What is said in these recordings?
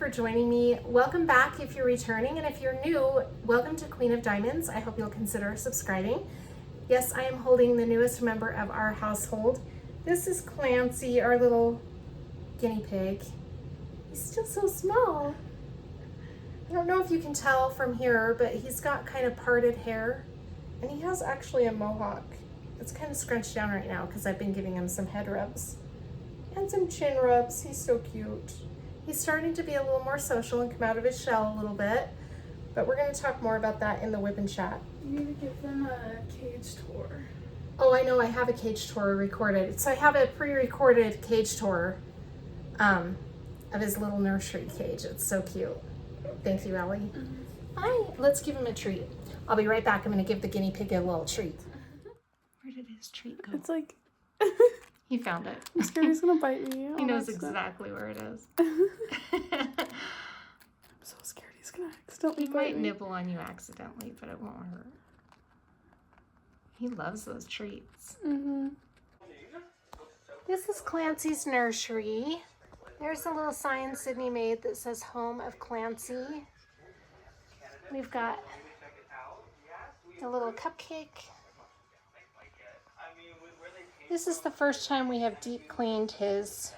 for joining me. Welcome back if you're returning, and if you're new, welcome to Queen of Diamonds. I hope you'll consider subscribing. Yes, I am holding the newest member of our household. This is Clancy, our little guinea pig. He's still so small. I don't know if you can tell from here, but he's got kind of parted hair, and he has actually a mohawk. It's kind of scrunched down right now because I've been giving him some head rubs and some chin rubs. He's so cute. He's starting to be a little more social and come out of his shell a little bit, but we're going to talk more about that in the WIP and Chat. You need to give them a cage tour. Oh, I know, I have a cage tour recorded. So I have a pre-recorded cage tour of his little nursery cage. It's so cute. Thank you, Ellie. Hi, let's give him a treat. I'll be right back. I'm going to give the guinea pig a little treat. Where did his treat go? It's like... He found it. I'm scared he's gonna bite me. He knows exactly where it is. I'm so scared he's gonna accidentally He bite might me. nibble on you accidentally, but it won't hurt. He loves those treats. This is Clancy's nursery. There's a little sign Sydney made that says Home of Clancy. We've got a little cupcake. This is the first time we have deep cleaned his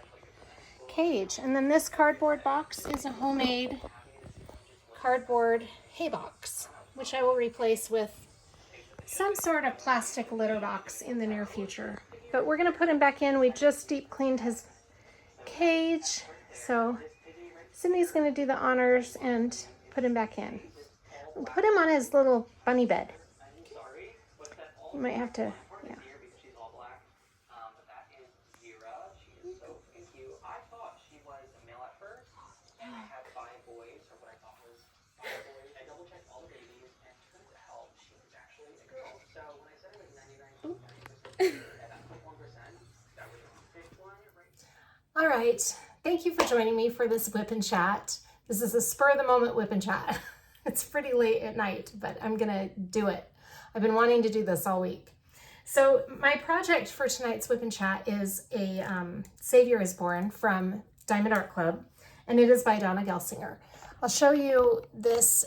cage. And then this cardboard box is a homemade cardboard hay box, which I will replace with some sort of plastic litter box in the near future. But we're gonna put him back in. We just deep cleaned his cage. So Sydney's gonna do the honors and put him back in. We'll put him on his little bunny bed. You might have to, yeah. All right, thank you for joining me for this WIP and Chat. This is a spur of the moment WIP and Chat. It's pretty late at night, but I'm gonna do it. I've been wanting to do this all week. So my project for tonight's WIP and Chat is a Savior is Born from Diamond Art Club, and it is by Dona Gelsinger. I'll show you this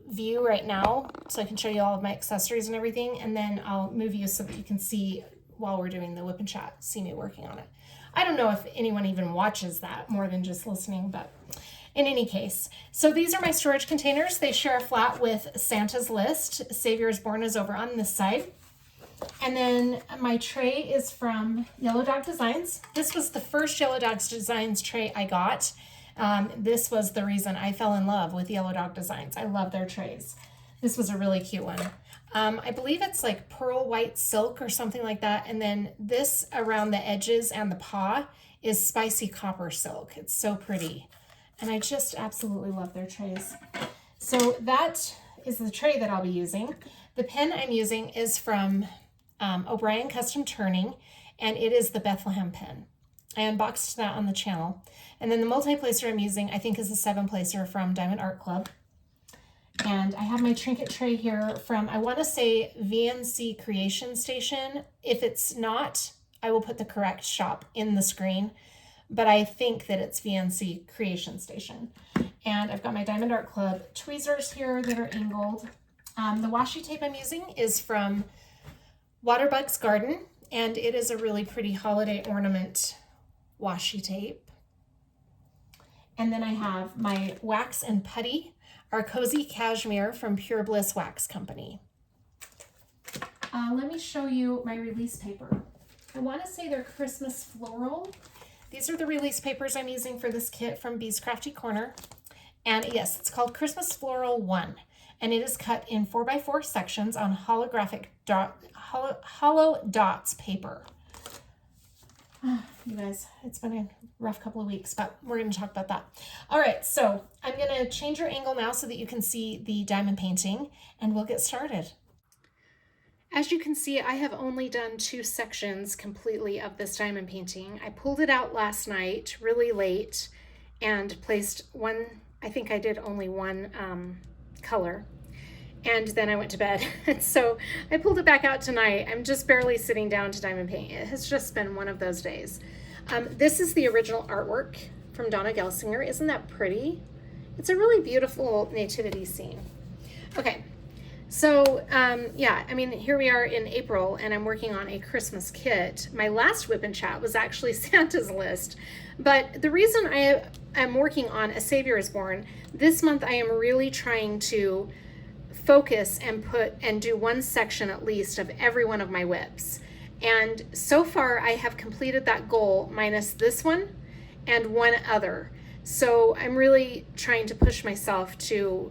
view right now so I can show you all of my accessories and everything, and then I'll move you so that you can see while we're doing the WIP and Chat, see me working on it. I don't know if anyone even watches that more than just listening, but in any case, so these are my storage containers. They share a flat with Santa's List. Savior is Born is over on this side. And then my tray is from Yellow Dog Designs. This was the first Yellow Dog Designs tray I got. This was the reason I fell in love with Yellow Dog Designs. I love their trays. This was a really cute one. I believe it's like pearl white silk or something like that. And then this around the edges and the paw is spicy copper silk. It's so pretty. And I just absolutely love their trays. So that is the tray that I'll be using. The pen I'm using is from O'Brien Custom Turning, and it is the Bethlehem pen. I unboxed that on the channel. And then the multi-placer I'm using, I think, is a 7-placer from Diamond Art Club. And I have my Trinket Tray here from, I want to say, VNCreation Station. If it's not, I will put the correct shop in the screen, but I think that it's VNCreation Station. And I've got my Diamond Art Club tweezers here that are angled. The washi tape I'm using is from Waterbugs Garden, and it is a really pretty holiday ornament washi tape. And then I have my wax and putty, our cozy cashmere from Pure Bliss Wax Company. Let me show you my release paper. I want to say they're Christmas floral. These are the release papers I'm using for this kit from Bee's Crafty Corner. And yes, it's called Christmas Floral 1. And it is cut in 4x4 sections on holographic hollow dots paper. You guys, it's been a rough couple of weeks, but we're going to talk about that. All right, so I'm going to change your angle now so that you can see the diamond painting, and we'll get started. As you can see, I have only done 2 sections completely of this diamond painting. I pulled it out last night really late and placed one, I think I did only one color, and then I went to bed. So I pulled it back out tonight. I'm just barely sitting down to diamond paint. It has just been one of those days. This is the original artwork from Dona Gelsinger. Isn't that pretty? It's a really beautiful nativity scene. Okay, so yeah, I mean, here we are in April and I'm working on a Christmas kit. My last WIP and Chat was actually Santa's list, but the reason I am working on A Savior is Born, this month I am really trying to focus and do one section at least of every one of my WIPs. And so far I have completed that goal minus this one and one other. So I'm really trying to push myself to,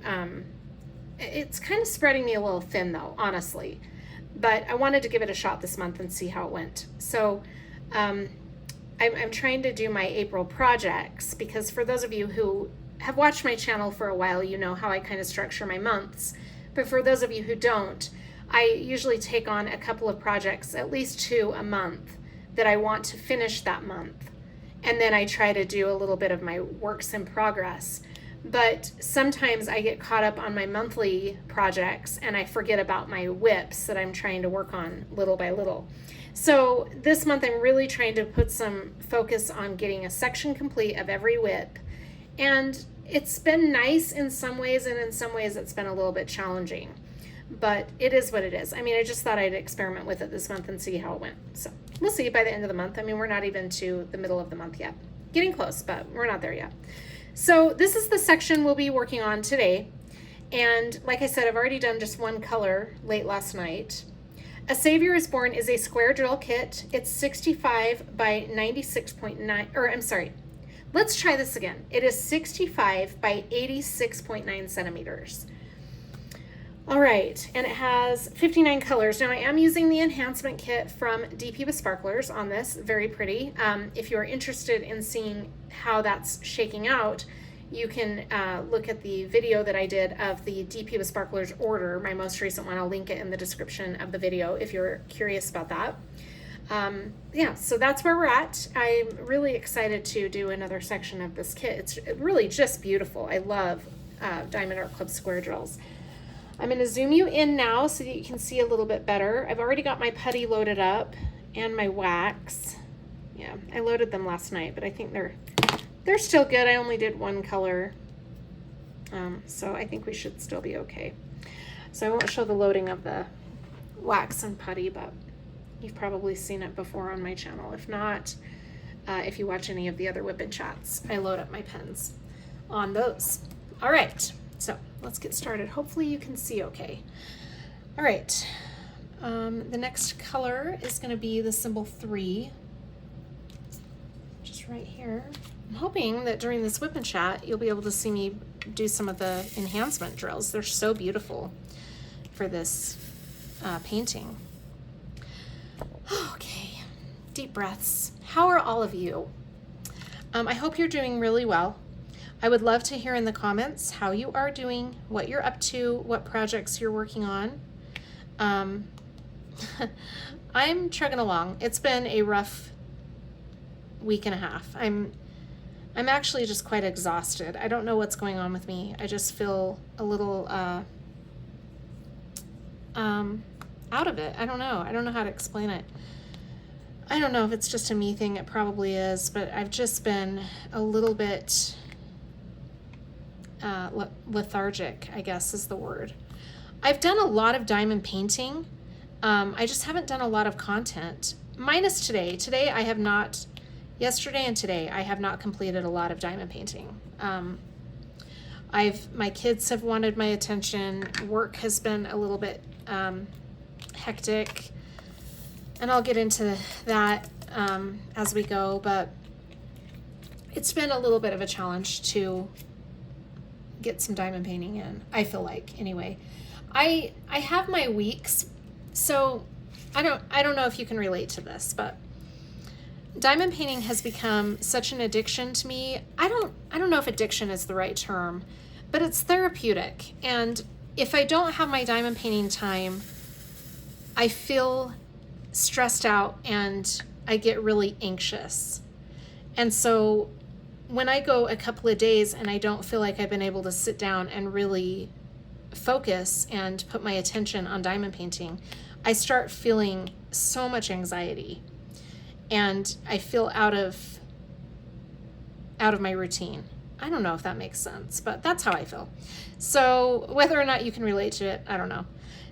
it's kind of spreading me a little thin though, honestly, but I wanted to give it a shot this month and see how it went. So I'm trying to do my April projects, because for those of you who have watched my channel for a while, you know how I kind of structure my months. But for those of you who don't, I usually take on a couple of projects, at least 2 a month, that I want to finish that month. And then I try to do a little bit of my works in progress. But sometimes I get caught up on my monthly projects and I forget about my WIPs that I'm trying to work on little by little. So this month I'm really trying to put some focus on getting a section complete of every WIP. And it's been nice in some ways, and in some ways it's been a little bit challenging. But it is what it is. I mean, I just thought I'd experiment with it this month and see how it went. So we'll see by the end of the month. I mean, we're not even to the middle of the month yet. Getting close, but we're not there yet. So this is the section we'll be working on today. And like I said, I've already done just one color late last night. A Savior is Born is a square drill kit. It's 65 by 96.9, or I'm sorry, let's try this again. It is 65 by 86.9 centimeters. All right, and it has 59 colors. Now I am using the enhancement kit from DP with Sparklers on this, very pretty. If you're interested in seeing how that's shaking out, you can look at the video that I did of the DP with Sparklers order, my most recent one. I'll link it in the description of the video if you're curious about that. Yeah, so that's where we're at. I'm really excited to do another section of this kit. It's really just beautiful. I love Diamond Art Club square drills. I'm going to zoom you in now so that you can see a little bit better. I've already got my putty loaded up and my wax. Yeah, I loaded them last night, but I think they're still good. I only did one color, so I think we should still be okay. So I won't show the loading of the wax and putty, but you've probably seen it before on my channel. If not, if you watch any of the other WIP and Chats, I load up my pens on those. All right. So let's get started. Hopefully you can see okay. All right, the next color is going to be the symbol 3, just right here. I'm hoping that during this WIP and Chat, you'll be able to see me do some of the enhancement drills. They're so beautiful for this painting. Okay, deep breaths. How are all of you? I hope you're doing really well. I would love to hear in the comments how you are doing, what you're up to, what projects you're working on. I'm trucking along. It's been a rough week and a half. I'm actually just quite exhausted. I don't know what's going on with me. I just feel a little out of it. I don't know. I don't know how to explain it. I don't know if it's just a me thing. It probably is, but I've just been a little bit lethargic, I guess is the word. I've done a lot of diamond painting. I just haven't done a lot of content. Minus today. Today I have not, yesterday and today, I have not completed a lot of diamond painting. My kids have wanted my attention. Work has been a little bit hectic, and I'll get into that as we go, but it's been a little bit of a challenge to get some diamond painting in, I feel like, anyway. I have my weeks, so I don't know if you can relate to this, but diamond painting has become such an addiction to me. I don't know if addiction is the right term, but it's therapeutic. And if I don't have my diamond painting time, I feel stressed out and I get really anxious. And so when I go a couple of days and I don't feel like I've been able to sit down and really focus and put my attention on diamond painting, I start feeling so much anxiety. And I feel out of out of my routine. I don't know if that makes sense, but that's how I feel. So whether or not you can relate to it, I don't know.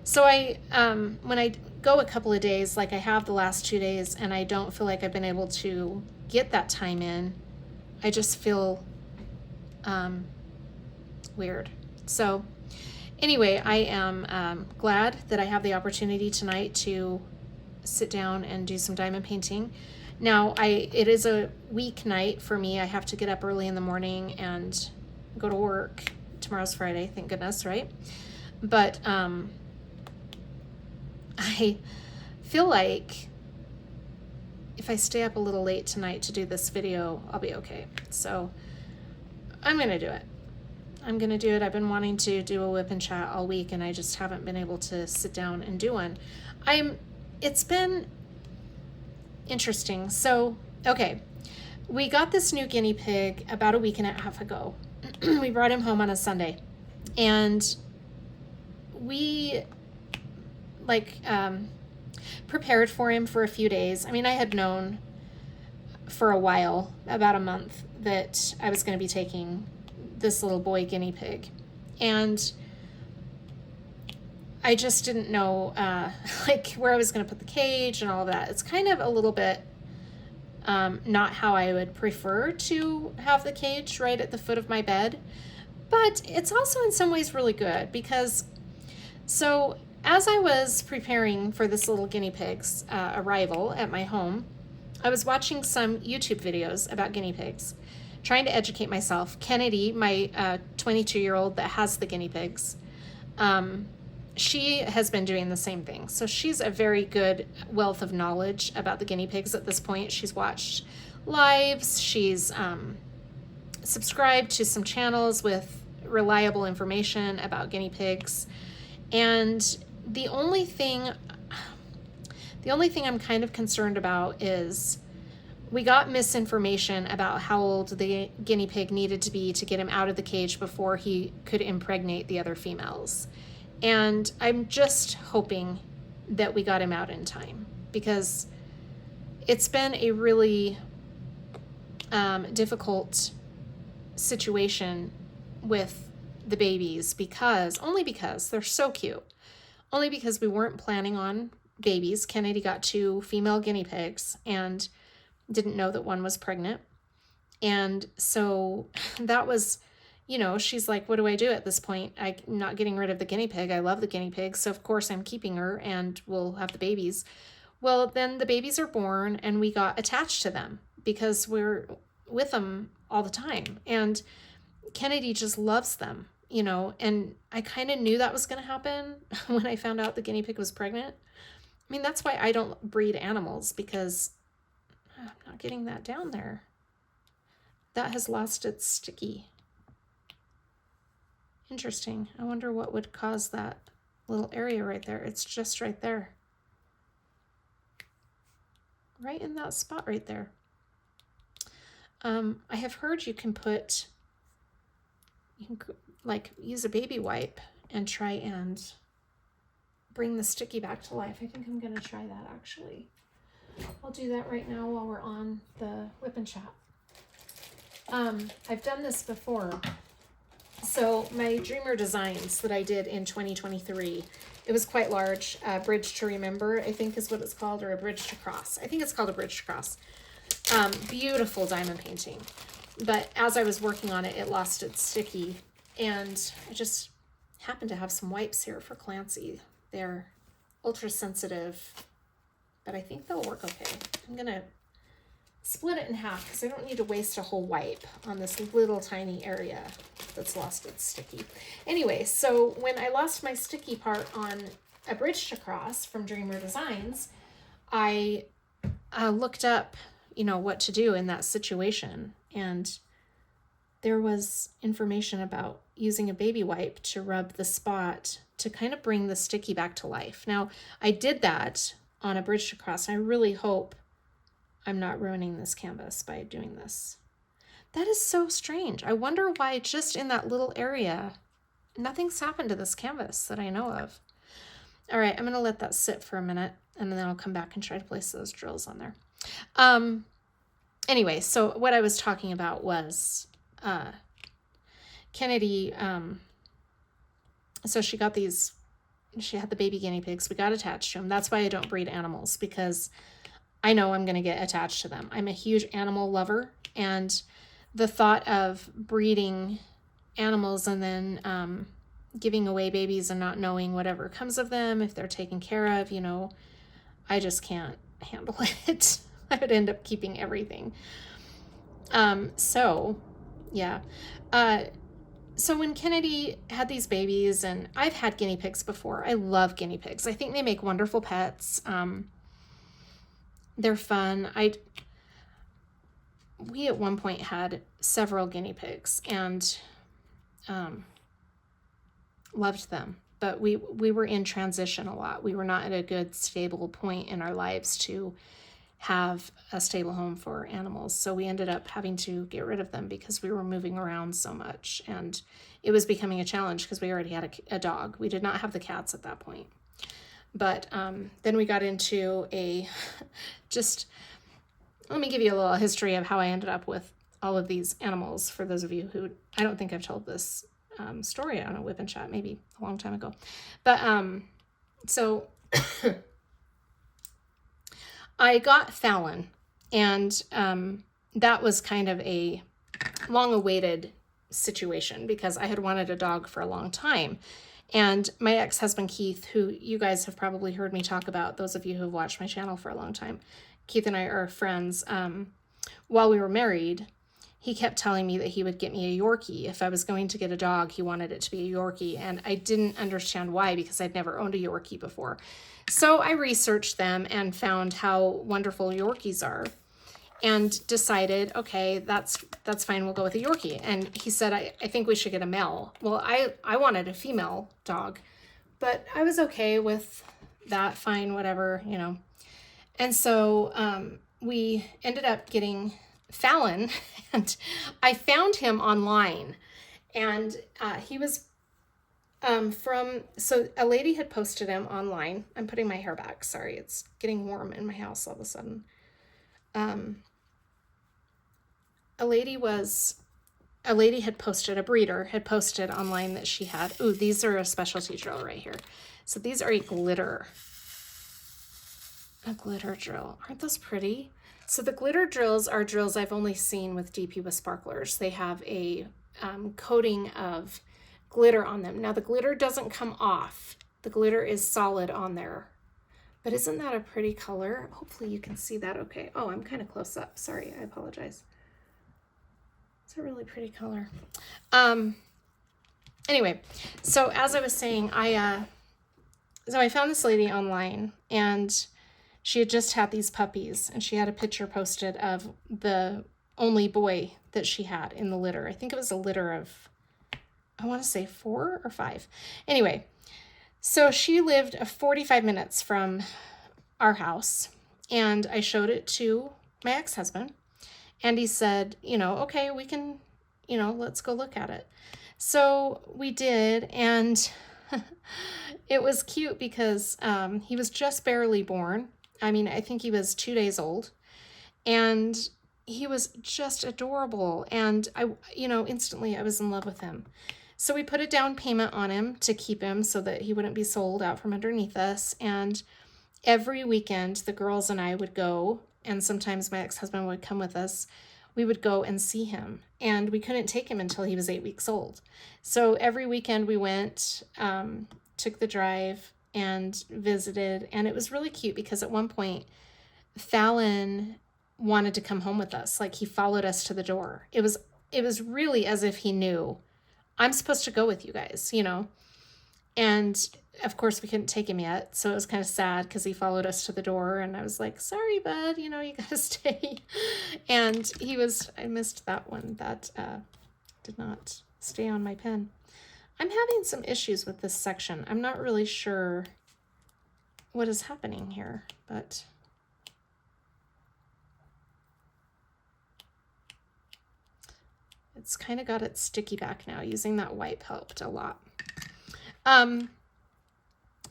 So when I go a couple of days, like I have the last 2 days, and I don't feel like I've been able to get that time in, I just feel weird. So anyway, I am glad that I have the opportunity tonight to sit down and do some diamond painting. Now, it is a weeknight for me. I have to get up early in the morning and go to work. Tomorrow's Friday, thank goodness, right? But I feel like if I stay up a little late tonight to do this video, I'll be okay. So I'm gonna do it. I'm gonna do it. I've been wanting to do a WIP and Chat all week, and I just haven't been able to sit down and do one. It's been interesting. So, okay, we got this new guinea pig about a week and a half ago. We brought him home on a Sunday, and we prepared for him for a few days. I mean, I had known for a while, about a month, that I was going to be taking this little boy guinea pig, and I just didn't know where I was going to put the cage and all of that. It's kind of a little bit not how I would prefer to have the cage right at the foot of my bed, but it's also in some ways really good because, so as I was preparing for this little guinea pig's arrival at my home, I was watching some YouTube videos about guinea pigs, trying to educate myself. Kennedy, my 22-year-old that has the guinea pigs, she has been doing the same thing. So she's a very good wealth of knowledge about the guinea pigs at this point. She's watched lives. She's subscribed to some channels with reliable information about guinea pigs. And the only thing I'm kind of concerned about is we got misinformation about how old the guinea pig needed to be to get him out of the cage before he could impregnate the other females. And I'm just hoping that we got him out in time, because it's been a really difficult situation with the babies only because they're so cute. Only because we weren't planning on babies. Kennedy got 2 female guinea pigs and didn't know that one was pregnant. And so that was, she's like, what do I do at this point? I'm not getting rid of the guinea pig. I love the guinea pig. So of course I'm keeping her and we'll have the babies. Well, then the babies are born and we got attached to them because we're with them all the time. And Kennedy just loves them, and I kind of knew that was going to happen when I found out the guinea pig was pregnant. I mean, that's why I don't breed animals, because I'm not getting that down there. That has lost its sticky. Interesting. I wonder what would cause that little area right there. It's just right there. Right in that spot right there. I have heard you can use a baby wipe and try and bring the sticky back to life. I think I'm going to try that actually. I'll do that right now while we're on the WIP and Chat. I've done this before. So my Dreamer designs that I did in 2023, it was quite large. Bridge to Remember, I think is what it's called, or a Bridge to Cross. I think it's called a Bridge to Cross. Beautiful diamond painting. But as I was working on it, it lost its sticky. And I just happened to have some wipes here for Clancy. They're ultra sensitive, but I think they'll work okay. I'm going to split it in half because I don't need to waste a whole wipe on this little tiny area that's lost its sticky. Anyway, so when I lost my sticky part on a Bridge to Cross from Dreamer Designs, I looked up, what to do in that situation. And there was information about using a baby wipe to rub the spot to kind of bring the sticky back to life. Now, I did that on a Bridge to Cross. I really hope I'm not ruining this canvas by doing this. That is so strange. I wonder why just in that little area, nothing's happened to this canvas that I know of. All right, I'm going to let that sit for a minute, and then I'll come back and try to place those drills on there. anyway, so what I was talking about was Kennedy, so she had the baby guinea pigs. We got attached to them. That's why I don't breed animals, because I know I'm going to get attached to them. I'm a huge animal lover, and the thought of breeding animals and then giving away babies and not knowing whatever comes of them, if they're taken care of, I just can't handle it. I would end up keeping everything. So when Kennedy had these babies, and I've had guinea pigs before. I love guinea pigs. I think they make wonderful pets. They're fun. We at one point had several guinea pigs and loved them, but we were in transition a lot. We were not at a good stable point in our lives to have a stable home for animals. So we ended up having to get rid of them because we were moving around so much, and it was becoming a challenge because we already had a dog. We did not have the cats at that point. But then we got into let me give you a little history of how I ended up with all of these animals, for those of you who, I don't think I've told this story on a WIP and Chat, maybe a long time ago. But so I got Fallon, and that was kind of a long-awaited situation because I had wanted a dog for a long time. And my ex-husband, Keith, who you guys have probably heard me talk about, those of you who have watched my channel for a long time, Keith and I are friends. While we were married, he kept telling me that he would get me a Yorkie. If I was going to get a dog, he wanted it to be a Yorkie. And I didn't understand why, because I'd never owned a Yorkie before. So I researched them and found how wonderful Yorkies are, and decided, okay, that's fine, we'll go with a Yorkie. And he said, I think we should get a male. Well, I wanted a female dog, but I was okay with that, fine, whatever, And so we ended up getting Fallon, and I found him online, and he was so a lady had posted him online. I'm putting my hair back. Sorry, it's getting warm in my house all of a sudden. A breeder had posted online that she had, these are a specialty drill right here. So these are a glitter drill. Aren't those pretty? So the glitter drills are drills I've only seen with DP with sparklers. They have a coating of glitter on them. Now the glitter doesn't come off. The glitter is solid on there. But isn't that a pretty color? Hopefully you can see that okay. Oh, I'm kind of close up. Sorry, I apologize. It's a really pretty color. Anyway, so as I was saying, I found this lady online, and she had just had these puppies, and she had a picture posted of the only boy that she had in the litter. I think it was a litter of, I want to say 4 or 5. Anyway, so she lived 45 minutes from our house, and I showed it to my ex-husband, and he said, okay, we can, let's go look at it. So we did, and it was cute because he was just barely born. I mean, I think he was 2 days old, and he was just adorable. And instantly I was in love with him. So we put a down payment on him to keep him so that he wouldn't be sold out from underneath us. And every weekend, the girls and I would go, and sometimes my ex-husband would come with us. We would go and see him, and we couldn't take him until he was 8 weeks old. So every weekend we went, took the drive and visited, and it was really cute because at one point Fallon wanted to come home with us. Like, he followed us to the door. It was really as if he knew, I'm supposed to go with you guys, and of course we couldn't take him yet, so it was kind of sad because he followed us to the door, and I was like, sorry bud, you gotta stay. And I missed that one. That did not stay on my pen. I'm having some issues with this section. I'm not really sure what is happening here, but it's kind of got its sticky back now. Using that wipe helped a lot.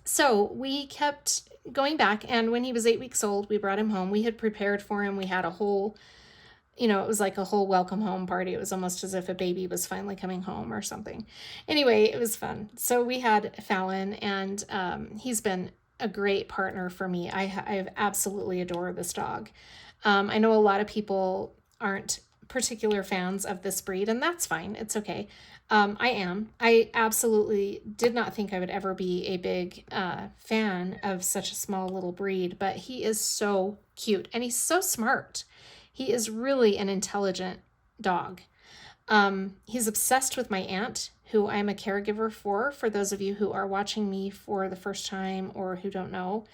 So we kept going back, and when he was 8 weeks old, we brought him home. We had prepared for him. We had a whole you know, it was like a whole welcome home party. It was almost as if a baby was finally coming home or something. Anyway, it was fun. So we had Fallon, and he's been a great partner for me. I absolutely adore this dog. I know a lot of people aren't particular fans of this breed, and that's fine. It's okay. I am. I absolutely did not think I would ever be a big fan of such a small little breed, but he is so cute and he's so smart. He is really an intelligent dog. He's obsessed with my aunt, who I'm a caregiver for those of you who are watching me for the first time or who don't know.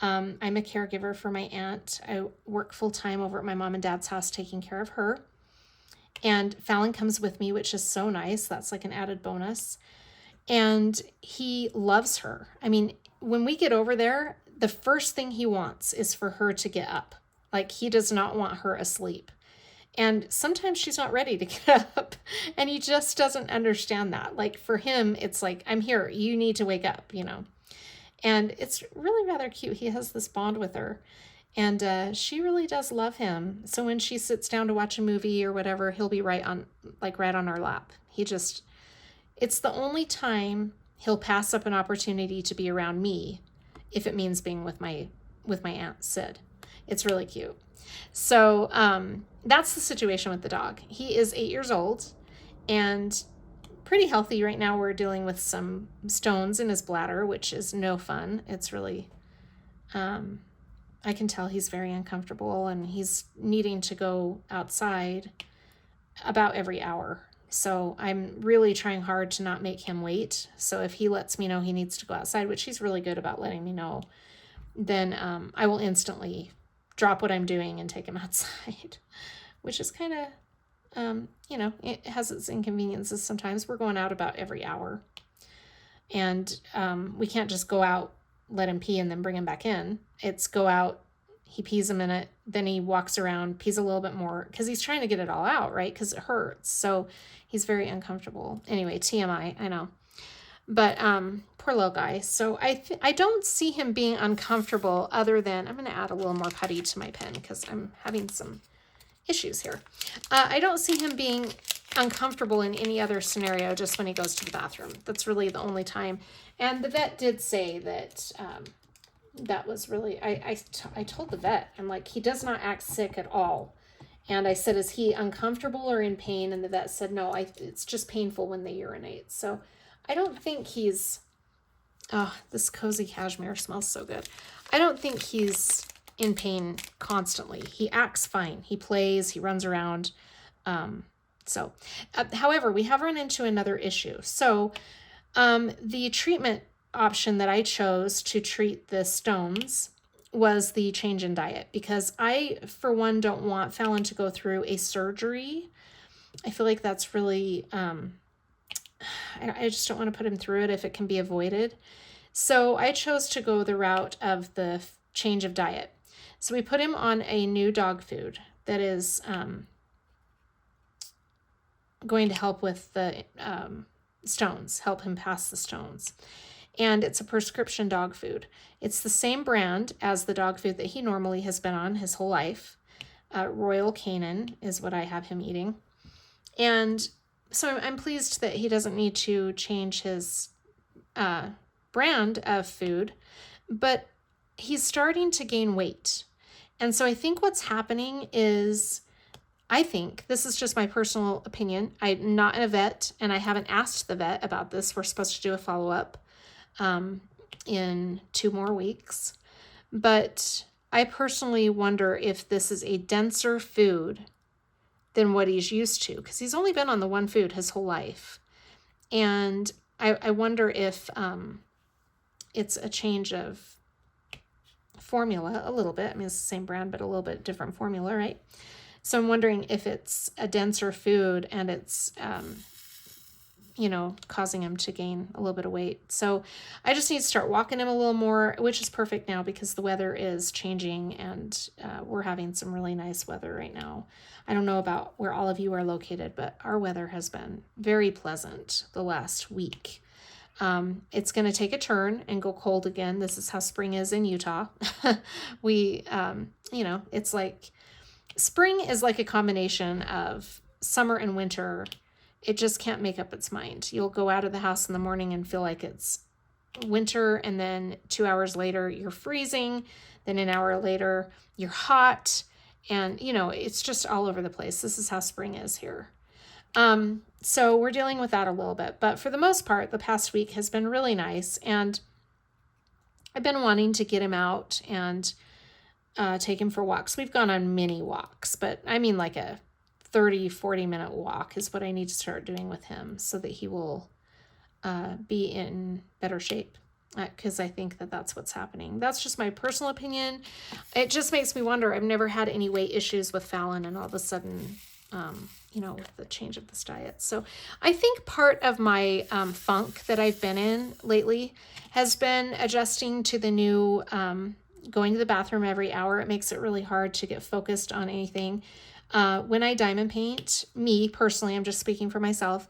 I'm a caregiver for my aunt. I work full-time over at my mom and dad's house taking care of her. And Fallon comes with me, which is so nice. That's like an added bonus. And he loves her. I mean, when we get over there, the first thing he wants is for her to get up. Like, he does not want her asleep. And sometimes she's not ready to get up. And he just doesn't understand that. Like, for him, it's like, I'm here. You need to wake up, you know. And it's really rather cute. He has this bond with her. And she really does love him. So when she sits down to watch a movie or whatever, he'll be right on our lap. It's the only time he'll pass up an opportunity to be around me if it means being with my Aunt Sid. It's really cute. So that's the situation with the dog. He is 8 years old and pretty healthy right now. We're dealing with some stones in his bladder, which is no fun. It's really... I can tell he's very uncomfortable and he's needing to go outside about every hour. So I'm really trying hard to not make him wait. So if he lets me know he needs to go outside, which he's really good about letting me know, then I will instantly drop what I'm doing and take him outside, which is kind of, you know, it has its inconveniences sometimes. We're going out about every hour. And we can't just go out, let him pee, and then bring him back in. It's go out, he pees a minute, then he walks around, pees a little bit more, because he's trying to get it all out, right? Because it hurts. So he's very uncomfortable. Anyway, TMI, I know. But poor little guy. So I don't see him being uncomfortable other than, I'm going to add a little more putty to my pen because I'm having some issues here. I don't see him being uncomfortable in any other scenario, just when he goes to the bathroom. That's really the only time. And the vet did say that that was really, I told the vet, I'm like, he does not act sick at all. And I said, is he uncomfortable or in pain? And the vet said, no, it's just painful when they urinate. So I don't think he's, oh, this cozy cashmere smells so good. I don't think he's in pain constantly. He acts fine. He plays, he runs around. However, we have run into another issue. So the treatment option that I chose to treat the stones was the change in diet, because I, for one, don't want Fallon to go through a surgery. I feel like that's really, I just don't want to put him through it if it can be avoided. So I chose to go the route of the change of diet. So we put him on a new dog food that is going to help with the stones, help him pass the stones. And it's a prescription dog food. It's the same brand as the dog food that he normally has been on his whole life. Royal Canin is what I have him eating. And so I'm pleased that he doesn't need to change his brand of food, but he's starting to gain weight. And so I think what's happening is, I think, this is just my personal opinion, I'm not a vet and I haven't asked the vet about this. We're supposed to do a follow-up in 2 more weeks. But I personally wonder if this is a denser food than what he's used to, because he's only been on the one food his whole life. And I wonder if it's a change of formula a little bit. I mean, it's the same brand, but a little bit different formula, right? So I'm wondering if it's a denser food and it's, causing him to gain a little bit of weight. So I just need to start walking him a little more, which is perfect now because the weather is changing and we're having some really nice weather right now. I don't know about where all of you are located, but our weather has been very pleasant the last week. It's going to take a turn and go cold again. This is how spring is in Utah. It's like spring is like a combination of summer and winter. It just can't make up its mind. You'll go out of the house in the morning and feel like it's winter, and then 2 hours later you're freezing, then an hour later you're hot, and it's just all over the place. This is how spring is here. So we're dealing with that a little bit, but for the most part, the past week has been really nice, and I've been wanting to get him out and take him for walks. We've gone on mini walks, but I mean like a 30-40 minute walk is what I need to start doing with him so that he will be in better shape, because I think that that's what's happening. That's just my personal opinion. It just makes me wonder. I've never had any weight issues with Fallon, and all of a sudden, with the change of this diet. So I think part of my funk that I've been in lately has been adjusting to the new going to the bathroom every hour. It makes it really hard to get focused on anything. When I diamond paint, me personally, I'm just speaking for myself,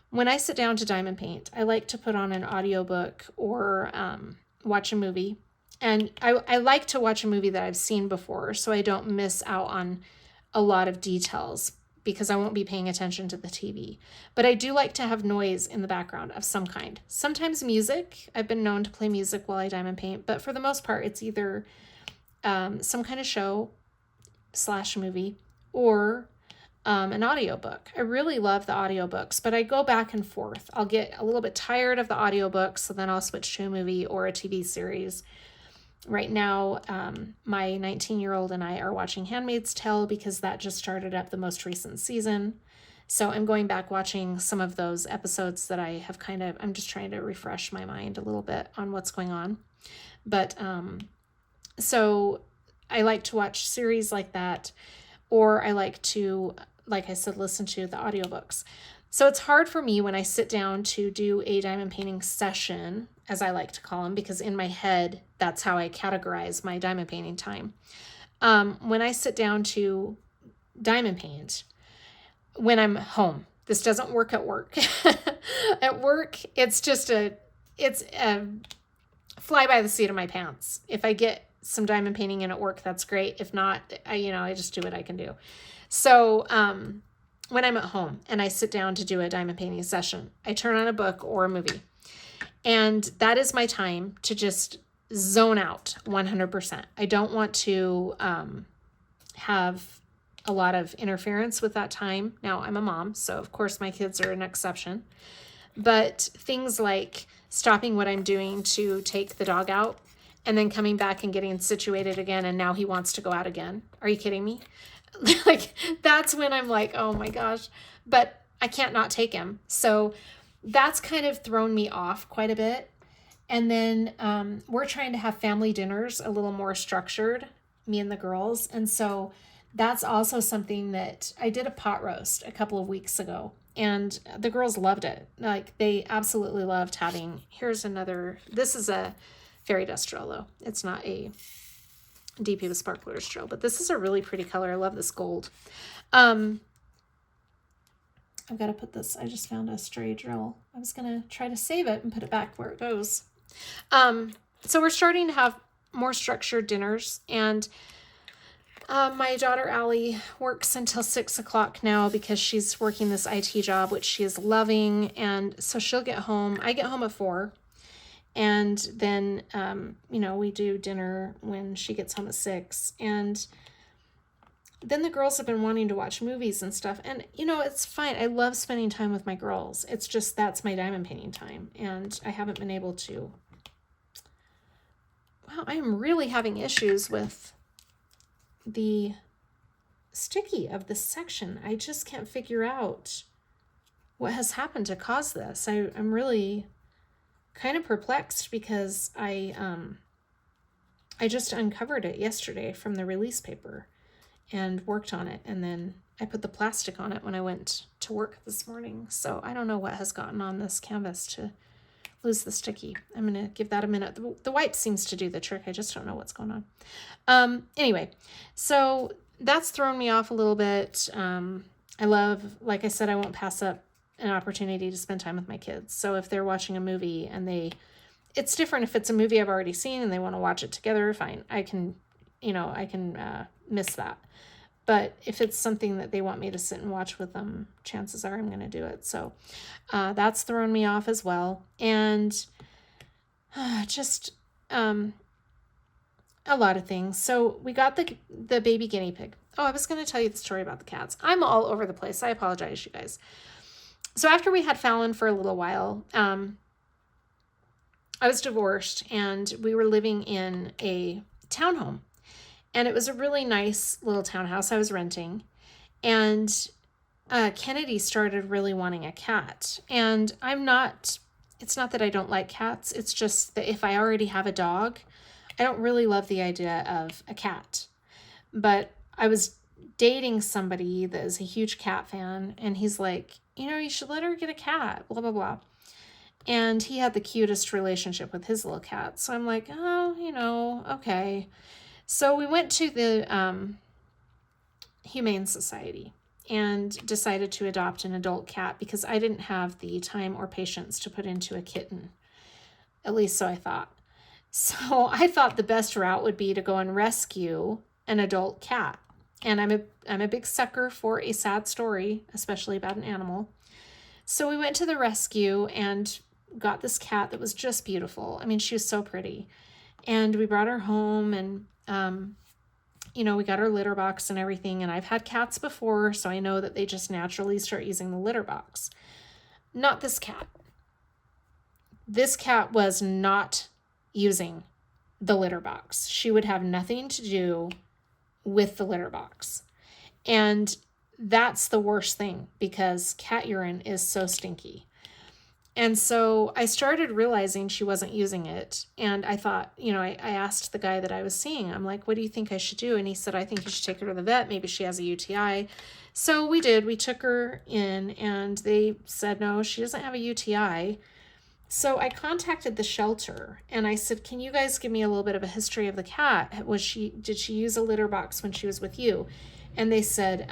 when I sit down to diamond paint, I like to put on an audiobook or watch a movie. And I like to watch a movie that I've seen before, so I don't miss out on a lot of details, because I won't be paying attention to the TV. But I do like to have noise in the background of some kind. Sometimes music. I've been known to play music while I diamond paint, but for the most part, it's either some kind of show / movie, or an audiobook. I really love the audiobooks, but I go back and forth. I'll get a little bit tired of the audiobooks, so then I'll switch to a movie or a TV series. Right now, my 19-year-old and I are watching Handmaid's Tale because that just started up the most recent season. So I'm going back watching some of those episodes that I have I'm just trying to refresh my mind a little bit on what's going on. But so I like to watch series like that, or I like to, like I said, listen to the audiobooks. So it's hard for me when I sit down to do a diamond painting session, as I like to call them, because in my head, that's how I categorize my diamond painting time. When I sit down to diamond paint, when I'm home, this doesn't work at work. At work, it's a fly by the seat of my pants. If I get some diamond painting in at work, that's great. If not, I just do what I can do. So when I'm at home and I sit down to do a diamond painting session, I turn on a book or a movie. And that is my time to just zone out 100%. I don't want to have a lot of interference with that time. Now, I'm a mom, so of course my kids are an exception. But things like stopping what I'm doing to take the dog out and then coming back and getting situated again, and now he wants to go out again. Are you kidding me? Like, that's when I'm like, oh my gosh. But I can't not take him. So that's kind of thrown me off quite a bit. And then we're trying to have family dinners a little more structured, me and the girls. And so that's also something that I did a pot roast a couple of weeks ago, and the girls loved it. Like, they absolutely loved having, this is a fairy dust drill though. It's not a DP with sparklers drill, but this is a really pretty color. I love this gold. I've got to put this, I just found a stray drill. I was going to try to save it and put it back where it goes. So we're starting to have more structured dinners, and my daughter Allie works until 6 o'clock now because she's working this IT job, which she is loving. And so she'll get home. I get home at 4. And then, we do dinner when she gets home at 6. And then the girls have been wanting to watch movies and stuff. And, it's fine. I love spending time with my girls. It's just that's my diamond painting time. And I haven't been able to. Wow, I am really having issues with the sticky of this section. I just can't figure out what has happened to cause this. I'm really kind of perplexed because I just uncovered it yesterday from the release paper and worked on it, and then I put the plastic on it when I went to work this morning. So I don't know what has gotten on this canvas to lose the sticky. I'm going to give that a minute. The wipe seems to do the trick. I just don't know what's going on. Anyway, so that's thrown me off a little bit. I love, like I said, I won't pass up an opportunity to spend time with my kids. So if they're watching a movie and it's different if it's a movie I've already seen and they want to watch it together, fine. I can miss that. But if it's something that they want me to sit and watch with them, chances are I'm going to do it. So that's thrown me off as well. And just a lot of things. So we got the baby guinea pig. Oh, I was going to tell you the story about the cats. I'm all over the place. I apologize, you guys. So after we had Fallon for a little while, I was divorced and we were living in a townhome. And it was a really nice little townhouse I was renting. And Kennedy started really wanting a cat. And it's not that I don't like cats. It's just that if I already have a dog, I don't really love the idea of a cat. But I was dating somebody that is a huge cat fan. And he's like, you should let her get a cat, blah, blah, blah. And he had the cutest relationship with his little cat. So I'm like, oh, okay. So we went to the Humane Society and decided to adopt an adult cat because I didn't have the time or patience to put into a kitten. At least so I thought. So I thought the best route would be to go and rescue an adult cat. And I'm a big sucker for a sad story, especially about an animal. So we went to the rescue and got this cat that was just beautiful. I mean, she was so pretty. And we brought her home and, we got her litter box and everything. And I've had cats before, so I know that they just naturally start using the litter box. Not this cat. This cat was not using the litter box. She would have nothing to do with the litter box. And that's the worst thing because cat urine is so stinky. And so I started realizing she wasn't using it. And I thought, I asked the guy that I was seeing, I'm like, what do you think I should do? And he said, I think you should take her to the vet. Maybe she has a UTI. So we did. We took her in and they said, no, she doesn't have a UTI. So I contacted the shelter and I said, can you guys give me a little bit of a history of the cat? Did she use a litter box when she was with you? And they said,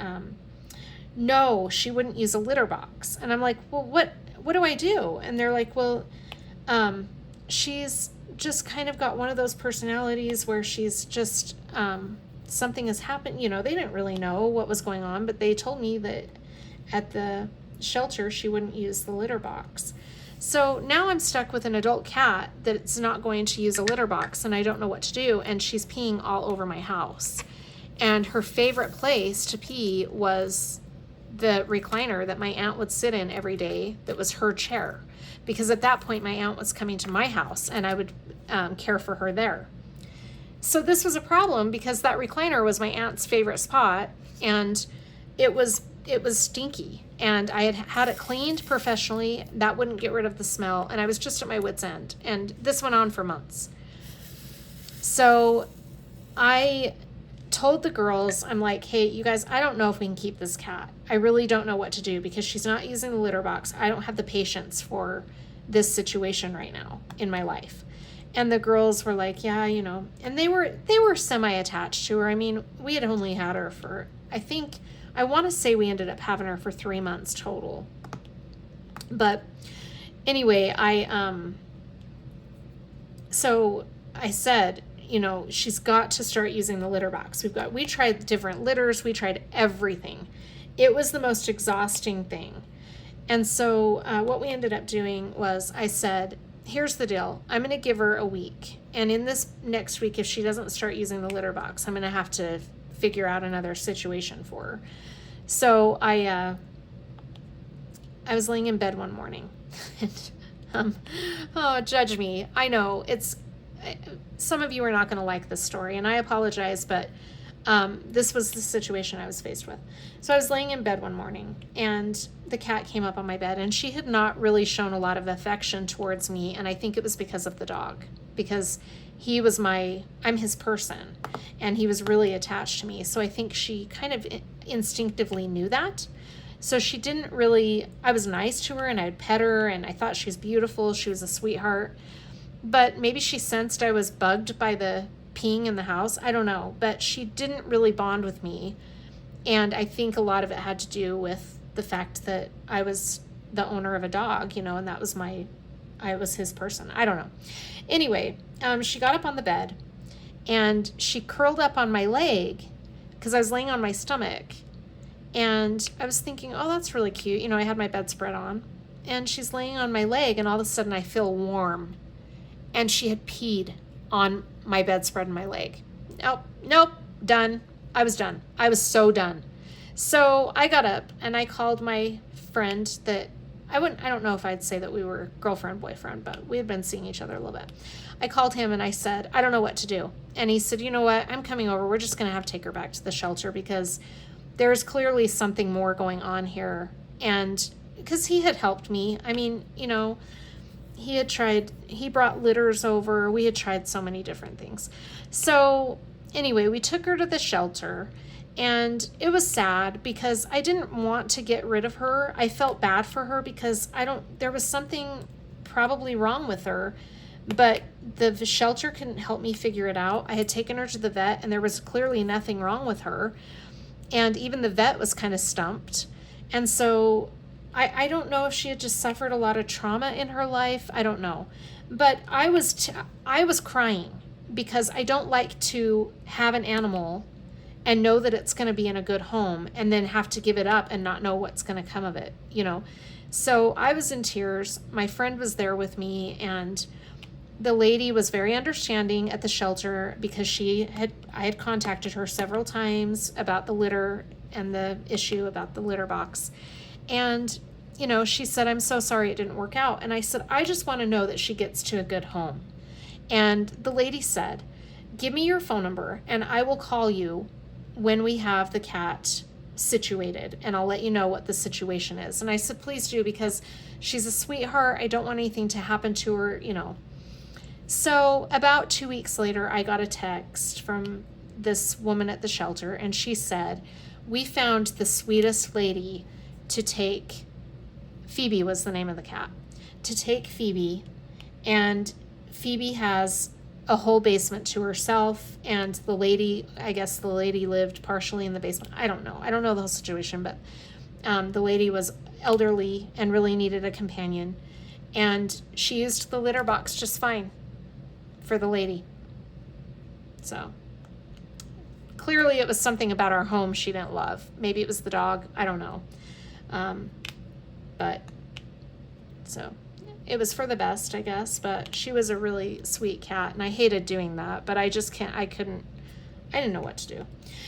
no, she wouldn't use a litter box. And I'm like, well, what do I do? And they're like, well, she's just kind of got one of those personalities where she's just, something has happened. They didn't really know what was going on, but they told me that at the shelter, she wouldn't use the litter box. So now I'm stuck with an adult cat that's not going to use a litter box and I don't know what to do. And she's peeing all over my house. And her favorite place to pee was the recliner that my aunt would sit in every day that was her chair. Because at that point, my aunt was coming to my house and I would care for her there. So this was a problem because that recliner was my aunt's favorite spot and it was stinky. And I had it cleaned professionally. That wouldn't get rid of the smell. And I was just at my wit's end. And this went on for months. So I told the girls, I'm like, hey, you guys, I don't know if we can keep this cat. I really don't know what to do because she's not using the litter box. I don't have the patience for this situation right now in my life. And the girls were like, yeah, and they were semi-attached to her. I mean, we had only had her for, I want to say we ended up having her for 3 months total. But anyway, so I said, she's got to start using the litter box. We tried different litters. We tried everything. It was the most exhausting thing. And so what we ended up doing was I said, here's the deal. I'm going to give her a week. And in this next week, if she doesn't start using the litter box, I'm going to have to figure out another situation for her. So I was laying in bed one morning and, judge me. I know some of you are not going to like this story and I apologize, but this was the situation I was faced with. So I was laying in bed one morning and the cat came up on my bed and she had not really shown a lot of affection towards me. And I think it was because of the dog, because I'm his person and he was really attached to me. So I think she kind of instinctively knew that. So she didn't really, I was nice to her and I'd pet her and I thought she was beautiful. She was a sweetheart, but maybe she sensed I was bugged by the peeing in the house. I don't know, but she didn't really bond with me. And I think a lot of it had to do with the fact that I was the owner of a dog, and that was I was his person. I don't know. Anyway, she got up on the bed and she curled up on my leg because I was laying on my stomach, and I was thinking, oh, that's really cute. You know, I had my bedspread on, and she's laying on my leg, and all of a sudden I feel warm, and she had peed on my bedspread and my leg. Nope, done. I was done. I was so done. So I got up and I called my friend that I don't know if I'd say that we were girlfriend, boyfriend, but we had been seeing each other a little bit. I called him and I said, I don't know what to do. And he said, you know what? I'm coming over. We're just going to have to take her back to the shelter because there's clearly something more going on here. And because he had helped me. I mean, you know, he brought litters over. We had tried so many different things. So anyway, we took her to the shelter, and it was sad because I didn't want to get rid of her. I felt bad for her because there was something probably wrong with her, but the shelter couldn't help me figure it out. I had taken her to the vet and there was clearly nothing wrong with her. And even the vet was kind of stumped. And so I don't know if she had just suffered a lot of trauma in her life. I don't know. But I was crying because I don't like to have an animal and know that it's going to be in a good home and then have to give it up and not know what's going to come of it, you know. So I was in tears. My friend was there with me, and the lady was very understanding at the shelter because I had contacted her several times about the litter and the issue about the litter box. And, you know, she said, I'm so sorry it didn't work out. And I said, I just want to know that she gets to a good home. And the lady said, give me your phone number and I will call you when we have the cat situated, and I'll let you know what the situation is. And I said, please do, because she's a sweetheart. I don't want anything to happen to her, you know. So about 2 weeks later, I got a text from this woman at the shelter, and she said, we found the sweetest lady to take, Phoebe was the name of the cat, to take Phoebe, and Phoebe has a whole basement to herself, and the lady lived partially in the basement. I don't know the whole situation, but the lady was elderly and really needed a companion, and she used the litter box just fine for the lady. So clearly it was something about our home she didn't love. Maybe it was the dog, I don't know. But so it was for the best, I guess, but she was a really sweet cat, and I hated doing that, but I didn't know what to do.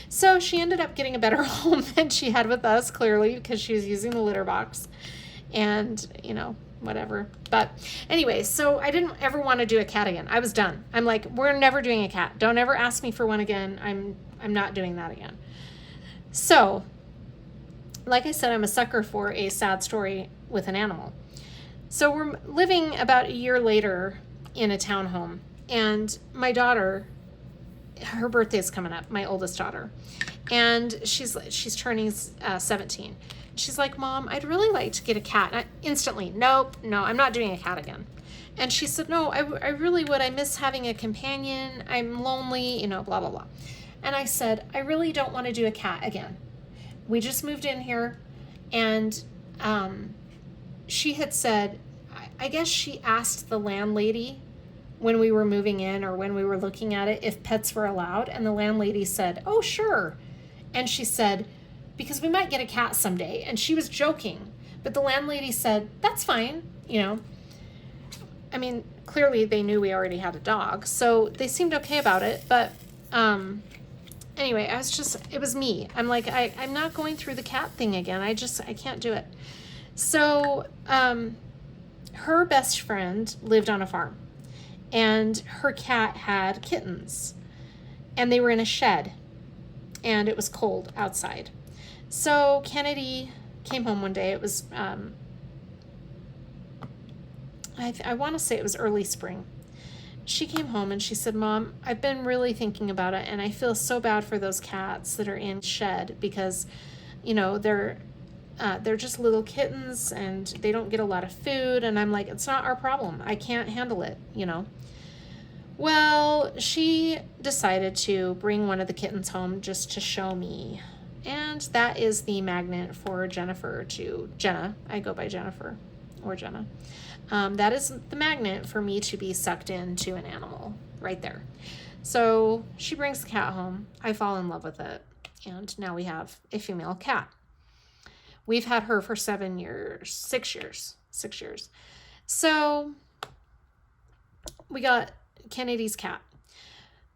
So she ended up getting a better home than she had with us, clearly, because she was using the litter box, and, you know, whatever. But anyway, so I didn't ever want to do a cat again. I was done. I'm like, we're never doing a cat. Don't ever ask me for one again. I'm not doing that again. So, like I said, I'm a sucker for a sad story with an animal. So we're living about a year later in a townhome, and my daughter, her birthday's coming up, my oldest daughter, and she's turning 17. She's like, Mom, I'd really like to get a cat. And instantly, no, I'm not doing a cat again. And she said, no, I really would. I miss having a companion. I'm lonely, you know, blah, blah, blah. And I said, I really don't want to do a cat again. We just moved in here, and she had said, I guess she asked the landlady when we were moving in or when we were looking at it if pets were allowed, and the landlady said, oh, sure. And she said, because we might get a cat someday. And she was joking, but the landlady said, that's fine, you know. I mean, clearly they knew we already had a dog, so they seemed okay about it, but anyway, it was me. I'm like, I'm not going through the cat thing again. I can't do it. So her best friend lived on a farm, and her cat had kittens, and they were in a shed, and it was cold outside. So Kennedy came home one day. It was, I want to say it was early spring. She came home and she said, Mom, I've been really thinking about it, and I feel so bad for those cats that are in the shed because, you know, they're just little kittens and they don't get a lot of food. And I'm like, it's not our problem. I can't handle it, you know. Well, she decided to bring one of the kittens home just to show me. And that is the magnet for Jenna. I go by Jennifer or Jenna. That is the magnet for me to be sucked into an animal right there. So she brings the cat home. I fall in love with it. and now we have a female cat. We've had her for 6 years. So we got Kennedy's cat.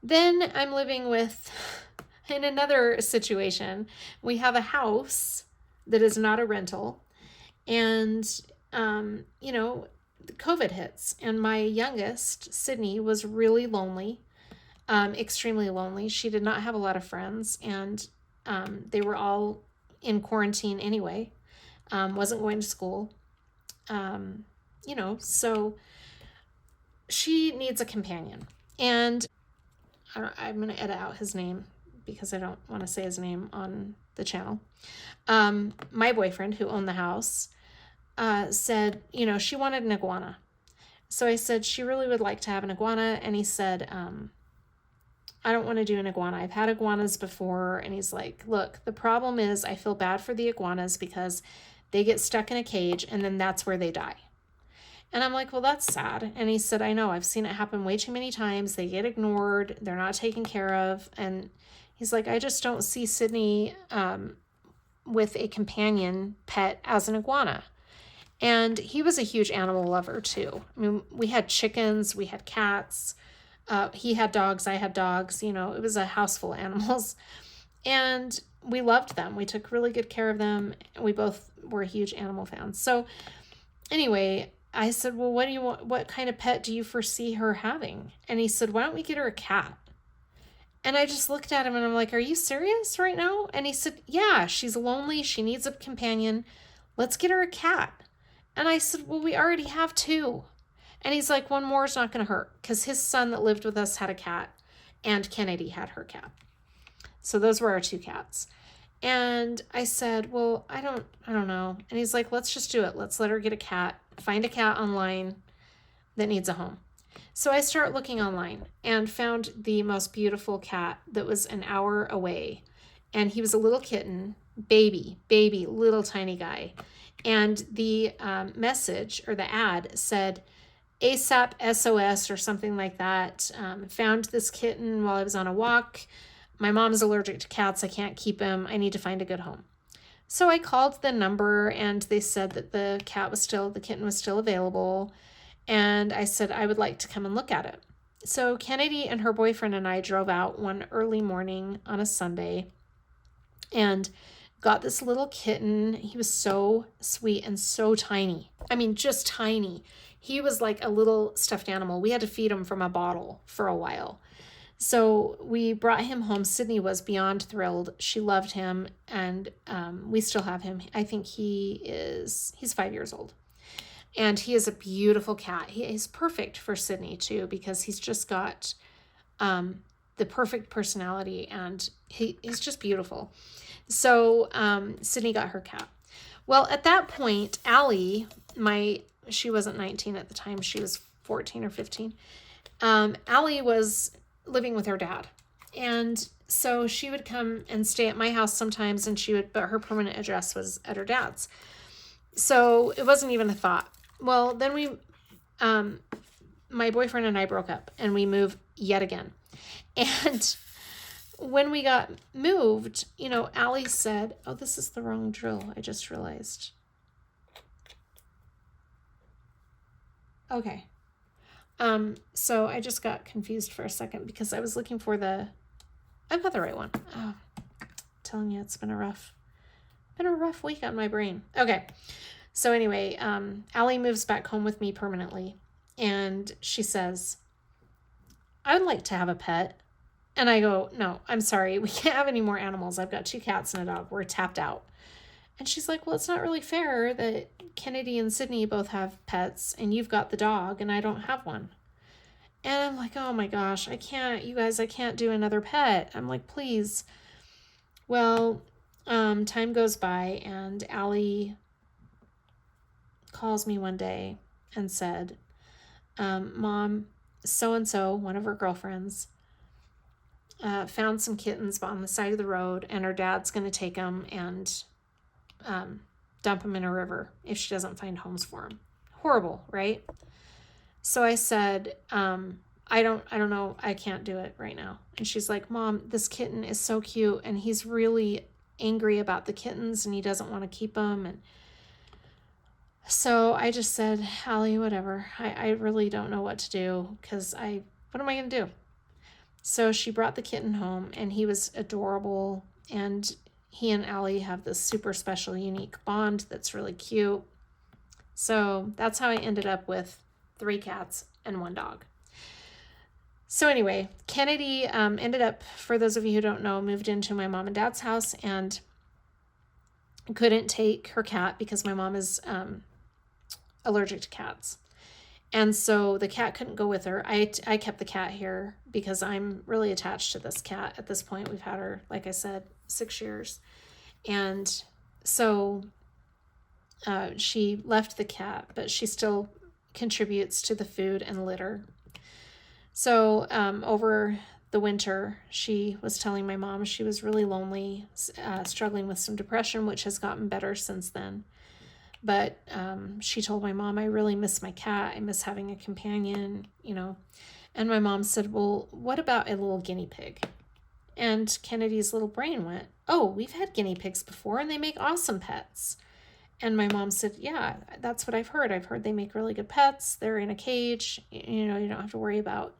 Then I'm living with, in another situation, we have a house that is not a rental, and, COVID hits, and my youngest, Sydney, was really lonely, extremely lonely. She did not have a lot of friends, and they were all in quarantine anyway, wasn't going to school, so she needs a companion. And I'm going to edit out his name because I don't want to say his name on the channel. My boyfriend, who owned the house, said, she wanted an iguana. So I said, she really would like to have an iguana. And he said, I don't want to do an iguana. I've had iguanas before. And he's like, look, the problem is I feel bad for the iguanas because they get stuck in a cage and then that's where they die. And I'm like, well, that's sad. And he said, I know, I've seen it happen way too many times. They get ignored. They're not taken care of. And he's like, I just don't see Sydney with a companion pet as an iguana. And he was a huge animal lover too. I mean, we had chickens, we had cats. He had dogs, I had dogs. It was a house full of animals. And we loved them. We took really good care of them. We both were huge animal fans. So anyway, I said, well, what do you want? What kind of pet do you foresee her having? And he said, why don't we get her a cat? And I just looked at him and I'm like, are you serious right now? And he said, yeah, she's lonely. She needs a companion. Let's get her a cat. And I said, well, we already have 2. And he's like, one more is not going to hurt, because his son that lived with us had a cat and Kennedy had her cat. So those were our 2 cats. And I said, well, I don't know. And he's like, let's just do it. Let's let her get a cat, find a cat online that needs a home. So I start looking online and found the most beautiful cat that was an hour away. And he was a little kitten, baby, little tiny guy. And the message or the ad said, ASAP SOS or something like that. Found this kitten while I was on a walk. My mom's allergic to cats. I can't keep him. I need to find a good home. So I called the number and they said that the kitten was still available. And I said, I would like to come and look at it. So Kennedy and her boyfriend and I drove out one early morning on a Sunday and got this little kitten. He was so sweet and so tiny. I mean, just tiny. He was like a little stuffed animal. We had to feed him from a bottle for a while. So we brought him home. Sydney was beyond thrilled. She loved him, and we still have him. I think he's 5 years old. And he is a beautiful cat. He is perfect for Sydney too, because he's just got the perfect personality, and he's just beautiful. So Sydney got her cat. Well, at that point, Allie, she wasn't 19 at the time. She was 14 or 15. Allie was living with her dad. And so she would come and stay at my house sometimes, and but her permanent address was at her dad's. So it wasn't even a thought. Well, then my boyfriend and I broke up and we moved yet again. And when we got moved, Allie said, oh, this is the wrong drill. I just realized. Okay. So I just got confused for a second because I was looking for I've got the right one. Oh, I'm telling you, it's been a rough week on my brain. Okay. So anyway, Allie moves back home with me permanently, and she says, I would like to have a pet. And I go, no, I'm sorry. We can't have any more animals. I've got 2 cats and a dog. We're tapped out. And she's like, well, it's not really fair that Kennedy and Sydney both have pets and you've got the dog and I don't have one. And I'm like, oh my gosh, I can't do another pet. I'm like, please. Well, time goes by and Allie calls me one day and said, Mom, so-and-so, one of her girlfriends, found some kittens on the side of the road, and her dad's going to take them and dump them in a river if she doesn't find homes for them. Horrible, right? So I said, I don't know. I can't do it right now. And she's like, Mom, this kitten is so cute. And he's really angry about the kittens and he doesn't want to keep them. And so I just said, Allie, whatever. I really don't know what to do because what am I going to do? So she brought the kitten home and he was adorable. And he and Allie have this super special, unique bond that's really cute. So that's how I ended up with 3 cats and 1 dog. So anyway, Kennedy ended up, for those of you who don't know, moved into my mom and dad's house and couldn't take her cat because my mom is allergic to cats. And so the cat couldn't go with her. I kept the cat here because I'm really attached to this cat. At this point, we've had her, like I said, 6 years. And so she left the cat, but she still contributes to the food and litter. So over the winter, she was telling my mom she was really lonely, struggling with some depression, which has gotten better since then. But she told my mom, I really miss my cat. I miss having a companion, you know. And my mom said, well, what about a little guinea pig? And Kennedy's little brain went, oh, we've had guinea pigs before and they make awesome pets. And my mom said, yeah, that's what I've heard. I've heard they make really good pets. They're in a cage. You know, you don't have to worry about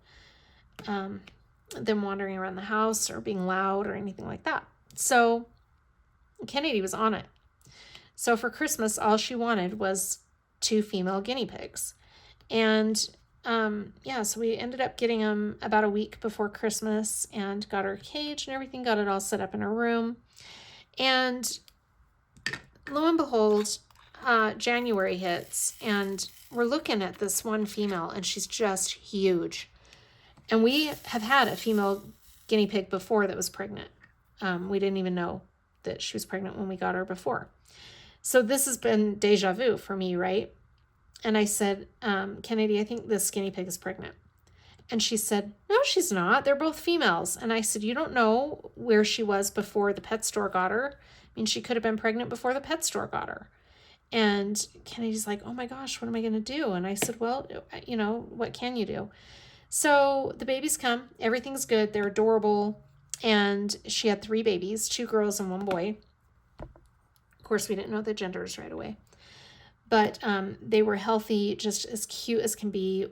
them wandering around the house or being loud or anything like that. So Kennedy was on it. So for Christmas, all she wanted was 2 female guinea pigs. And so we ended up getting them about a week before Christmas and got her a cage and everything, got it all set up in her room. And lo and behold, January hits and we're looking at this one female and she's just huge. And we have had a female guinea pig before that was pregnant. We didn't even know that she was pregnant when we got her before. So this has been deja vu for me, right? And I said, Kennedy, I think this guinea pig is pregnant. And she said, no, she's not. They're both females. And I said, you don't know where she was before the pet store got her. I mean, she could have been pregnant before the pet store got her. And Kennedy's like, oh my gosh, what am I going to do? And I said, well, you know, what can you do? So the babies come, everything's good. They're adorable. And she had 3 babies, 2 girls and 1 boy. Of course, we didn't know the genders right away. But they were healthy, just as cute as can be.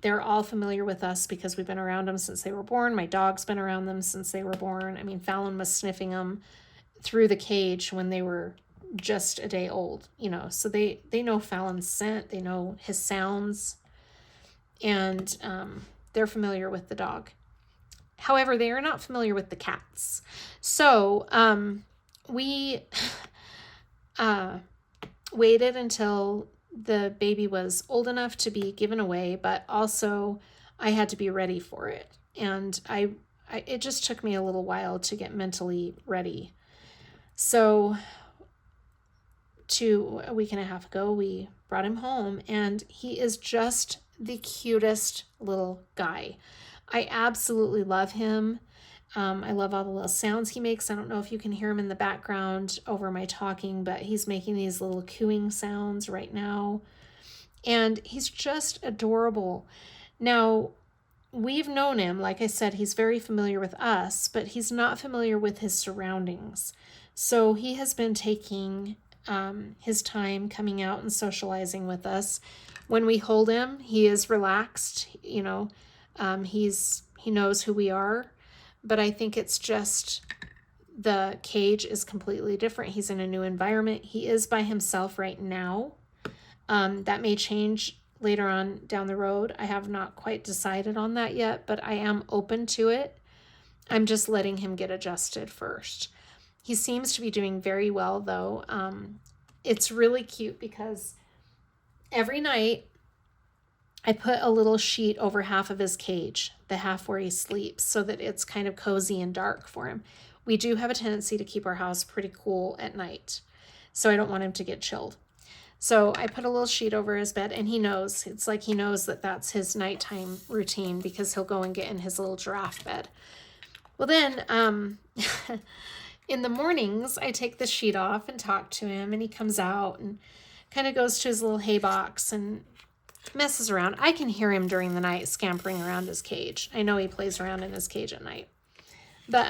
They're all familiar with us because we've been around them since they were born. My dog's been around them since they were born. I mean, Fallon was sniffing them through the cage when they were just a day old, you know. So they know Fallon's scent. They know his sounds. And they're familiar with the dog. However, they are not familiar with the cats. So we waited until the baby was old enough to be given away, but also I had to be ready for it. And it just took me a little while to get mentally ready. So a week and a half ago, we brought him home and he is just the cutest little guy. I absolutely love him. I love all the little sounds he makes. I don't know if you can hear him in the background over my talking, but he's making these little cooing sounds right now. And he's just adorable. Now, we've known him. Like I said, he's very familiar with us, but he's not familiar with his surroundings. So he has been taking his time coming out and socializing with us. When we hold him, he is relaxed. You know, he knows who we are. But I think it's just the cage is completely different. He's in a new environment. He is by himself right now. That may change later on down the road. I have not quite decided on that yet, but I am open to it. I'm just letting him get adjusted first. He seems to be doing very well, though. It's really cute because every night I put a little sheet over half of his cage, the half where he sleeps, so that it's kind of cozy and dark for him. We do have a tendency to keep our house pretty cool at night, so I don't want him to get chilled. So I put a little sheet over his bed, and he knows. It's like he knows that that's his nighttime routine because he'll go and get in his little giraffe bed. Well, then in the mornings, I take the sheet off and talk to him, and he comes out and kind of goes to his little hay box and messes around. I can hear him during the night scampering around his cage. I know he plays around in his cage at night. But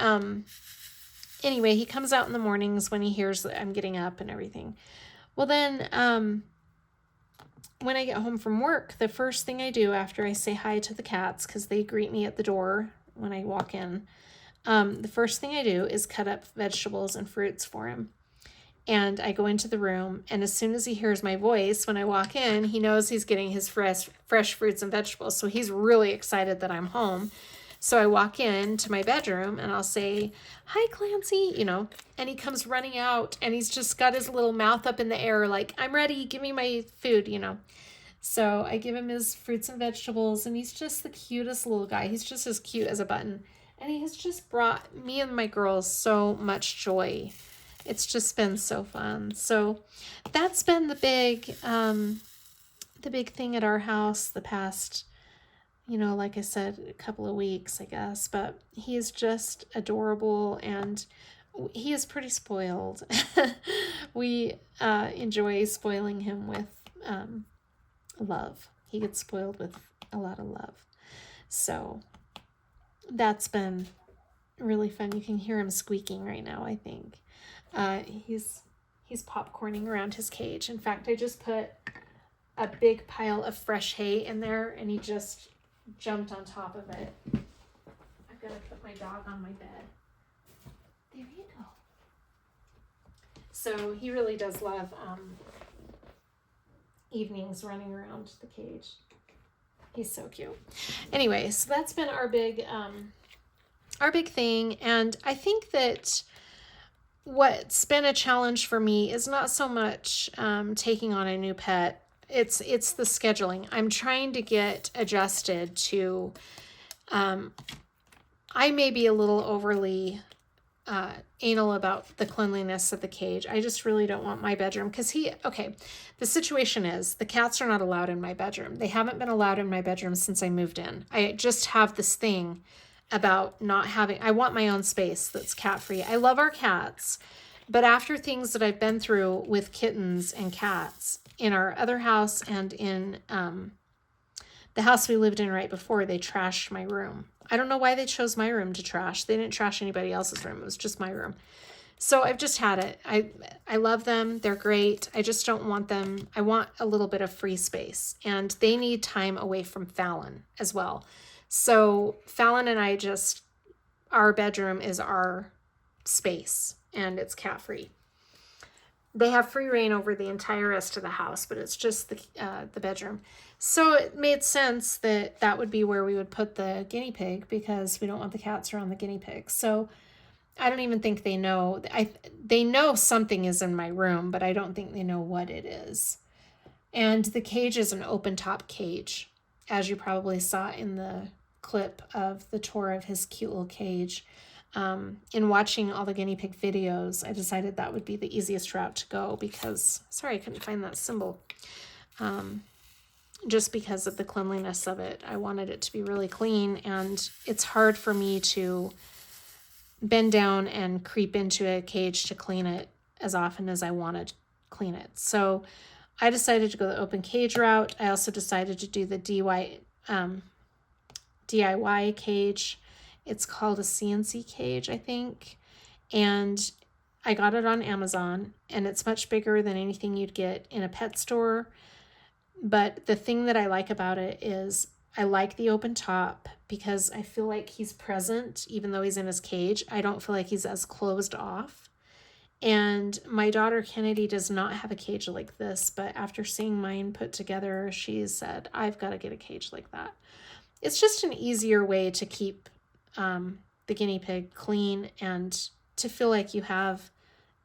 anyway, he comes out in the mornings when he hears that I'm getting up and everything. Well, then when I get home from work, the first thing I do after I say hi to the cats, because they greet me at the door when I walk in, the first thing I do is cut up vegetables and fruits for him. And I go into the room, and as soon as he hears my voice when I walk in, he knows he's getting his fresh fruits and vegetables. So he's really excited that I'm home. So I walk into my bedroom and I'll say, "Hi, Clancy," and he comes running out and he's just got his little mouth up in the air like, "I'm ready, give me my food," So I give him his fruits and vegetables, and he's just the cutest little guy. He's just as cute as a button. And he has just brought me and my girls so much joy. It's just been so fun. So that's been the big thing at our house the past, like I said, a couple of weeks, I guess. But he is just adorable, and he is pretty spoiled. We enjoy spoiling him with love. He gets spoiled with a lot of love. So that's been really fun. You can hear him squeaking right now, I think. He's popcorning around his cage. In fact, I just put a big pile of fresh hay in there, and he just jumped on top of it. I've got to put my dog on my bed. There you go. So he really does love evenings running around the cage. He's so cute. Anyway, so that's been our big thing. And I think that what's been a challenge for me is not so much taking on a new pet. It's the scheduling. I'm trying to get adjusted to, I may be a little overly anal about the cleanliness of the cage. I just really don't want my bedroom because the situation is the cats are not allowed in my bedroom. They haven't been allowed in my bedroom since I moved in. I just have this thing about I want my own space that's cat free. I love our cats, but after things that I've been through with kittens and cats in our other house and in the house we lived in right before, they trashed my room. I don't know why they chose my room to trash. They didn't trash anybody else's room. It was just my room. So I've just had it. I love them. They're great. I just don't want them. I want a little bit of free space, and they need time away from Fallon as well. So Fallon and I our bedroom is our space, and it's cat free. They have free reign over the entire rest of the house, but it's just the bedroom. So it made sense that would be where we would put the guinea pig, because we don't want the cats around the guinea pig. So I don't even think they know. They know something is in my room, but I don't think they know what it is. And the cage is an open top cage, as you probably saw in the clip of the tour of his cute little cage. In watching all the guinea pig videos, I decided that would be the easiest route to go because, sorry, I couldn't find that symbol. Just because of the cleanliness of it. I wanted it to be really clean, and it's hard for me to bend down and creep into a cage to clean it as often as I want to clean it. So I decided to go the open cage route. I also decided to do the DIY cage. It's called a CNC cage, I think. And I got it on Amazon, and it's much bigger than anything you'd get in a pet store. But the thing that I like about it is I like the open top because I feel like he's present even though he's in his cage. I don't feel like he's as closed off. And my daughter Kennedy does not have a cage like this, but after seeing mine put together, she said, "I've got to get a cage like that." It's just an easier way to keep the guinea pig clean and to feel like you have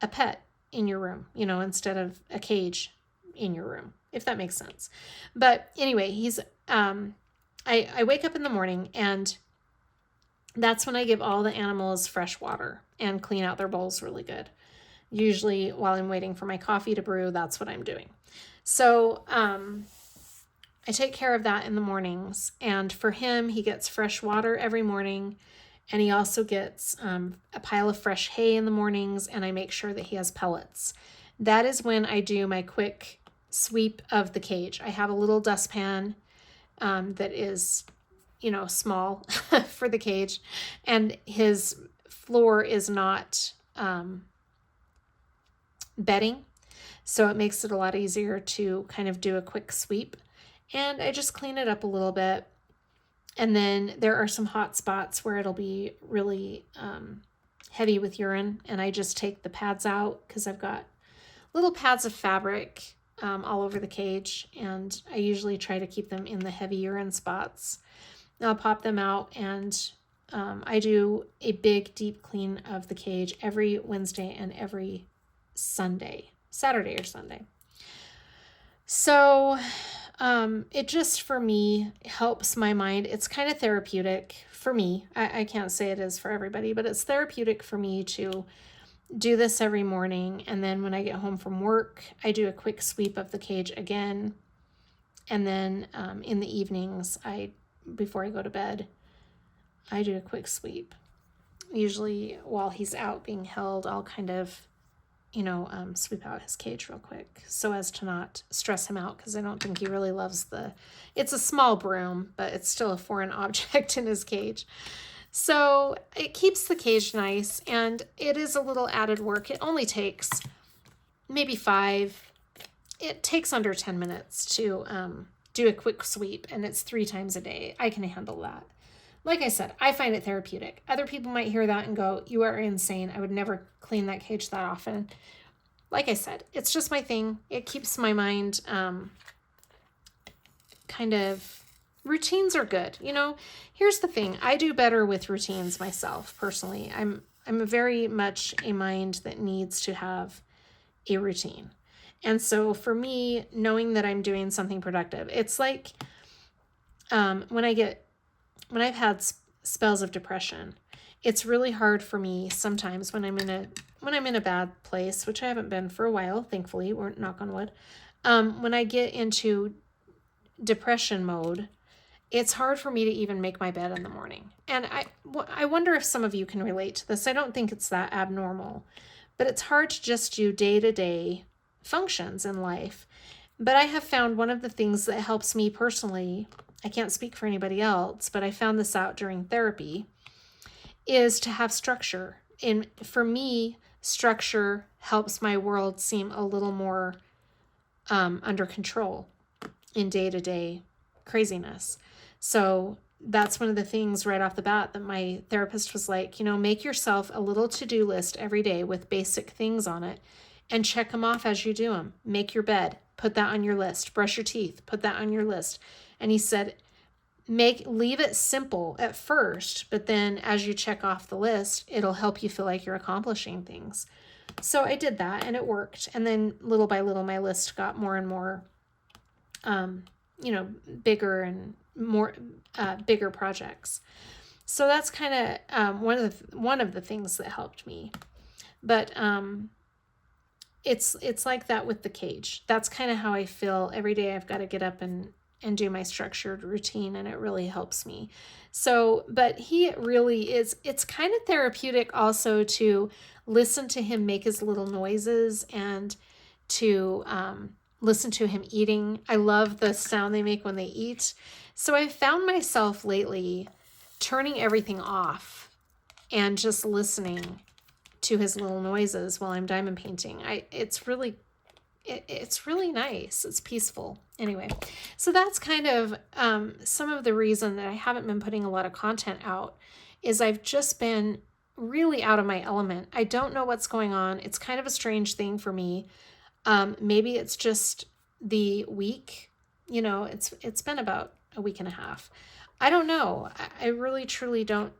a pet in your room, instead of a cage in your room, if that makes sense. But anyway, I wake up in the morning, and that's when I give all the animals fresh water and clean out their bowls really good. Usually while I'm waiting for my coffee to brew, that's what I'm doing. So I take care of that in the mornings. And for him, he gets fresh water every morning. And he also gets a pile of fresh hay in the mornings. And I make sure that he has pellets. That is when I do my quick sweep of the cage. I have a little dustpan that is, small for the cage, and his floor is not bedding, so it makes it a lot easier to kind of do a quick sweep. And I just clean it up a little bit. And then there are some hot spots where it'll be really heavy with urine, and I just take the pads out because I've got little pads of fabric all over the cage, and I usually try to keep them in the heavy urine spots. I'll pop them out, and I do a big deep clean of the cage every Wednesday and every Saturday or Sunday. So it just, for me, helps my mind. It's kind of therapeutic for me. I can't say it is for everybody, but it's therapeutic for me to do this every morning. And then when I get home from work, I do a quick sweep of the cage again. And then in the evenings, before I go to bed, I do a quick sweep. Usually while he's out being held, I'll kind of, sweep out his cage real quick so as to not stress him out, because I don't think he really loves it's a small broom, but it's still a foreign object in his cage. So it keeps the cage nice, and it is a little added work. It only takes maybe 5. It takes under 10 minutes to do a quick sweep, and it's 3 times a day. I can handle that. Like I said, I find it therapeutic. Other people might hear that and go, you are insane. I would never clean that cage that often. Like I said, it's just my thing. It keeps my mind kind of... Routines are good. Here's the thing. I do better with routines myself, personally. I'm very much a mind that needs to have a routine. And so for me, knowing that I'm doing something productive, it's like when I've had spells of depression, it's really hard for me sometimes when I'm in a bad place, which I haven't been for a while, thankfully, or knock on wood. When I get into depression mode, it's hard for me to even make my bed in the morning. And I wonder if some of you can relate to this. I don't think it's that abnormal, but it's hard to just do day-to-day functions in life. But I have found one of the things that helps me personally, I can't speak for anybody else, but I found this out during therapy, is to have structure. And for me, structure helps my world seem a little more under control in day-to-day craziness. So that's one of the things right off the bat that my therapist was like, make yourself a little to-do list every day with basic things on it and check them off as you do them. Make your bed, put that on your list. Brush your teeth, put that on your list. And he said, leave it simple at first, but then as you check off the list, it'll help you feel like you're accomplishing things. So I did that, and it worked. And then little by little, my list got more and more, bigger and more bigger projects. So that's kind of one of the things that helped me. But it's like that with the cage. That's kind of how I feel every day. I've got to get up and do my structured routine, and it really helps me. So, but he really is, it's kind of therapeutic also to listen to him make his little noises and to listen to him eating. I love the sound they make when they eat. So I found myself lately turning everything off and just listening to his little noises while I'm diamond painting. It's really nice. It's peaceful. Anyway, so that's kind of some of the reason that I haven't been putting a lot of content out is I've just been really out of my element. I don't know what's going on. It's kind of a strange thing for me. Maybe it's just the week, it's been about a week and a half. I don't know. I really truly don't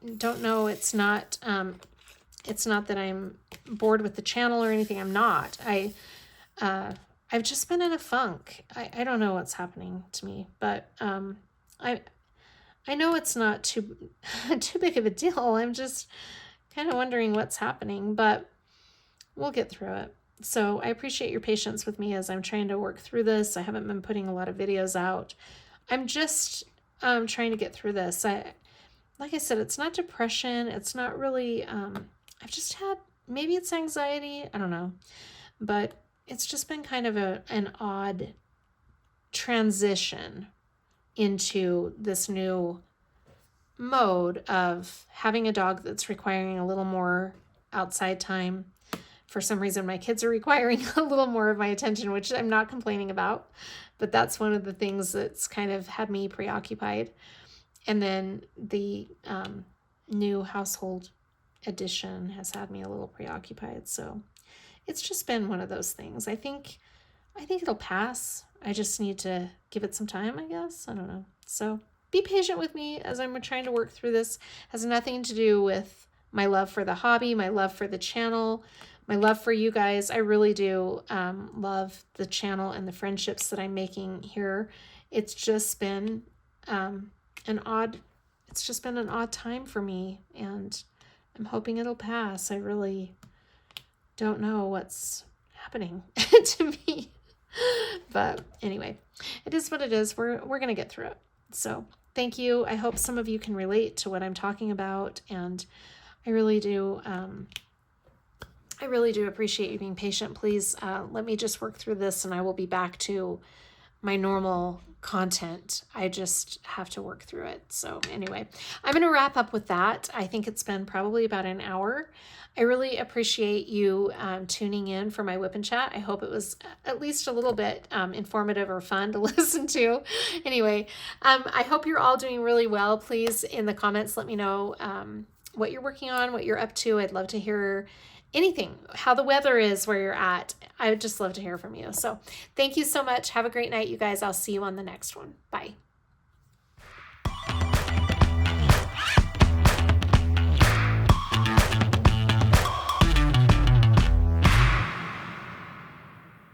know. It's not that I'm bored with the channel or anything. I'm not. I've just been in a funk. I don't know what's happening to me, but I know it's not too big of a deal. I'm just kind of wondering what's happening, but we'll get through it. So I appreciate your patience with me as I'm trying to work through this. I haven't been putting a lot of videos out. I'm just trying to get through this. Like I said, it's not depression. It's not really, I've just had, maybe it's anxiety. I don't know. But it's just been kind of an odd transition into this new mode of having a dog that's requiring a little more outside time. For some reason, my kids are requiring a little more of my attention, which I'm not complaining about, but that's one of the things that's kind of had me preoccupied. And then the new household addition has had me a little preoccupied. So it's just been one of those things. I think it'll pass. I just need to give it some time, I guess. I don't know. So be patient with me as I'm trying to work through this. It has nothing to do with my love for the hobby, my love for the channel, my love for you guys. I really do love the channel and the friendships that I'm making here. It's just been an odd time for me, and I'm hoping it'll pass. I really don't know what's happening to me. But anyway, it is what it is. We're going to get through it. So thank you. I hope some of you can relate to what I'm talking about. And I really do appreciate you being patient. Please let me just work through this and I will be back to my normal content. I just have to work through it. So anyway, I'm going to wrap up with that. I think it's been probably about an hour. I really appreciate you tuning in for my WIP and Chat. I hope it was at least a little bit informative or fun to listen to. Anyway, I hope you're all doing really well. Please, in the comments, let me know what you're working on, what you're up to. I'd love to hear anything, how the weather is where you're at. I would just love to hear from you. So thank you so much. Have a great night, you guys. I'll see you on the next one. Bye.